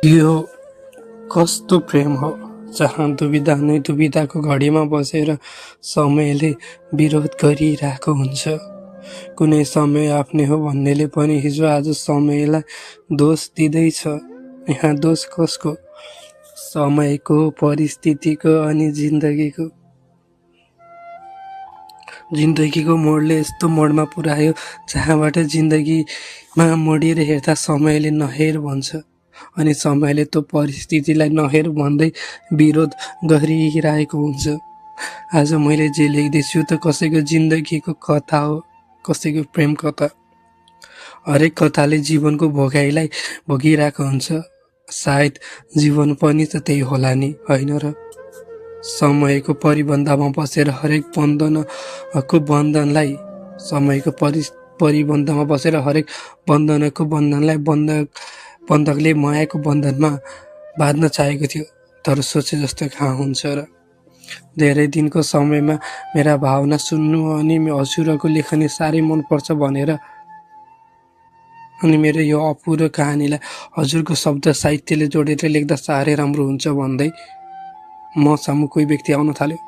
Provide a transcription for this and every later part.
यो कस्तो प्रेम हो जहाँ दुविधा नै दुविधाको घडीमा बसेर समयले विरोध गरिरहेको हुन्छ। कुनै समय आफ्नै हो भन्नेले पनि हिजो आज समयलाई दोष दिँदैछ। यहाँ दोष कसको? समयको, परिस्थितिको अनि जिन्दगीको मोडले यस्तो मोडमा पुर्यायो जहाँबाट जिन्दगीमा मोडिएर हेर्दा समयले नहेर भन्छ अनि समयले त्यो परिस्थितिलाई नहेर भन्दै विरोध गरिरहेको हुन्छ। आज मैले जे लेख्दैछु त कसैको जिन्दगीको कथा हो, कसैको प्रेम कथा। हरेक कथाले जीवनको भोगाइलाई भोगिरहेको हुन्छ। सायद जीवन पनि त त्यही होला नि, होइन र? समयको परिबन्धमा बसेर हरेक बन्धनको बन्धनलाई बन्धकले मायाको बन्धनमा बाँध्न चाहेको थियो, तर सोचे जस्तो कहाँ हुन्छ र? धेरै दिनको समयमा मेरा भावना सुन्नु अनि हजुरको लेखनी साह्रै मनपर्छ भनेर अनि मेरो यो अपुरो कहानीलाई हजुरको शब्द साहित्यले जोडेर लेख्दा साह्रै राम्रो हुन्छ भन्दै मसामु कोही व्यक्ति आउन थाल्यो।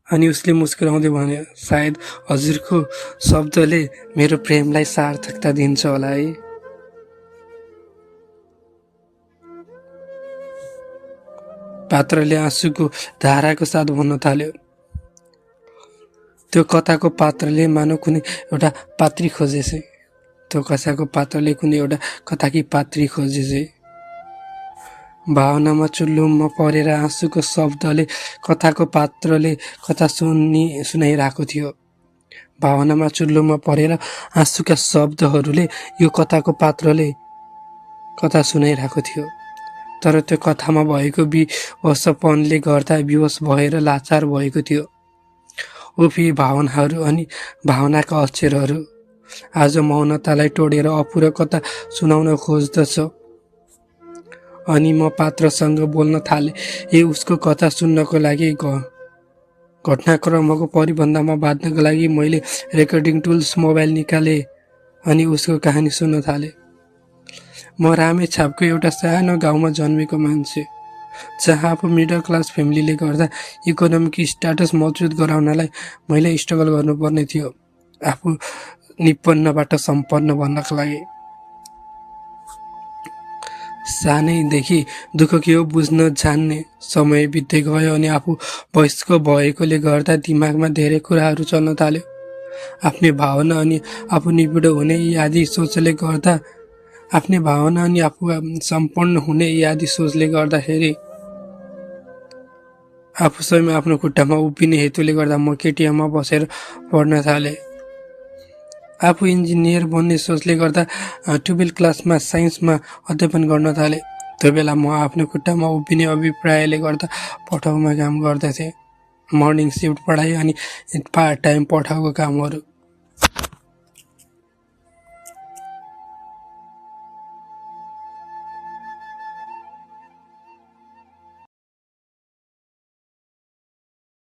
अनि उसले मुस्कुराउँदै भन्यो, सायद हजुरको शब्दले मेरो प्रेमलाई सार्थकता दिन्छ होला है। पात्रले आँसुको धाराको साथ भन्न थाल्यो। त्यो कथाको पात्रले मानव कुनै एउटा पात्री खोजेछे। त्यो कथाको पात्रले कुनै एउटा कथाकी पात्री खोजेछे। भावनामा चुल्लुममा परेर आँसुको शब्दले कथाको पात्रले कथा सुनाइरहेको थियो। भावनामा चुल्लुममा परेर आँसुका शब्दहरूले यो कथाको पात्रले कथा सुनाइरहेको थियो। तर त्यो कथामा भएको विवशपनले गर्दा विवश भएर लाचार भएको थियो। उफी भावनाहरू अनि भावनाका अक्षरहरू आज मौनतालाई तोडेर अपुरो कथा सुनाउन खोज्दछ। अनि म पात्रसँग बोल्न थाले। उसको कथा सुन्नको लागि घटनाक्रमको परिबन्धमा बाँध्नको लागि मैले रेकर्डिङ टुल्स मोबाइल निकाले अनि उसको कहानी सुन्न थाले। म रामेछापको एउटा सानो गाउँमा जन्मेको मान्छे, जहाँ आफू मिडल क्लास फ्यामिलीले गर्दा इकोनोमिक स्ट्याटस मजबुत गराउनलाई मैले स्ट्रगल गर्नुपर्ने थियो, आफू निपन्नबाट सम्पन्न भन्नको लागि। सानैदेखि दुःख के हो बुझ्न जान्ने समय बित्दै गयो अनि आफू वयस्क भएकोले गर्दा दिमागमा धेरै कुराहरू चल्न थाल्यो। आफ्नै भावना अनि आफू निबिड हुने आदि सोचले गर्दा आफू सम्पन्न हुने आदि सोचले गर्दाखेरि आफू स्वयं आफ्नो खुट्टामा उभिने हेतुले गर्दा म केटिएममा बसेर पढ्न थाले। आफू इन्जिनियर बन्ने सोचले गर्दा 12 क्लासमा साइन्समा अध्ययन गर्न थाले। त्यो बेला म आफ्नो खुट्टामा उभिने अभिप्रायले गर्दा पठाउमा काम गर्दथे। मर्निङ सिफ्ट पढाइ अनि पार्ट टाइम पठाउको कामहरू।